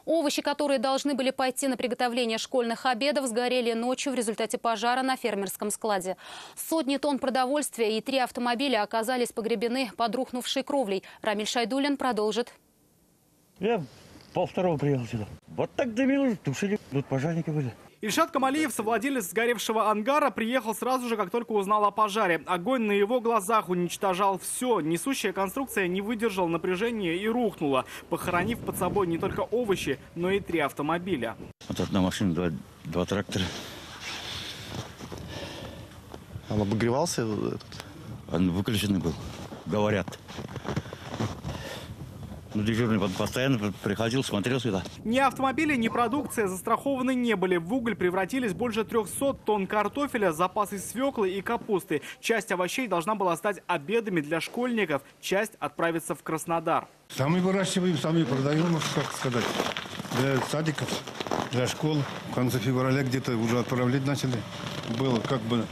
Овощи, которые должны были пойти на приготовление школьных обедов, сгорели ночью в результате пожара на фермерском складе. Сотни тонн продовольствия и 3 автомобиля оказались погребены под рухнувшей кровлей. Рамиль Шайдуллин продолжит. Я 1:30 приехал сюда. Вот так дымилось, тушили. Тут пожарники были. Ильшат Камалиев, совладелец сгоревшего ангара, приехал сразу же, как только узнал о пожаре. Огонь на его глазах уничтожал все. Несущая конструкция не выдержала напряжения и рухнула, похоронив под собой не только овощи, но и 3 автомобиля. Вот одна машина, два трактора. Он обогревался? Он выключенный был, говорят. Ну, дежурный постоянно приходил, смотрел сюда. Ни автомобили, ни продукция застрахованы не были. В уголь превратились больше 300 тонн картофеля, запасы свеклы и капусты. Часть овощей должна была стать обедами для школьников, часть отправится в Краснодар. Сами выращиваем, сами продаем, как сказать, для садиков, для школ. В конце февраля где-то уже отправлять начали. Было как бы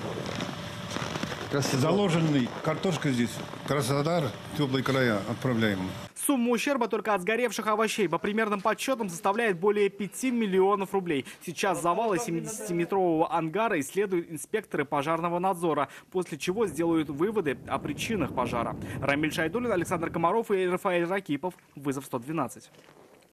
заложенный картошка здесь. Краснодар, теплые края отправляем. Сумма ущерба только от сгоревших овощей по примерным подсчетам составляет более 5 миллионов рублей. Сейчас завалы 70-метрового ангара исследуют инспекторы пожарного надзора, после чего сделают выводы о причинах пожара. Рамиль Шайдуллин, Александр Комаров и Рафаэль Ракипов. Вызов 112.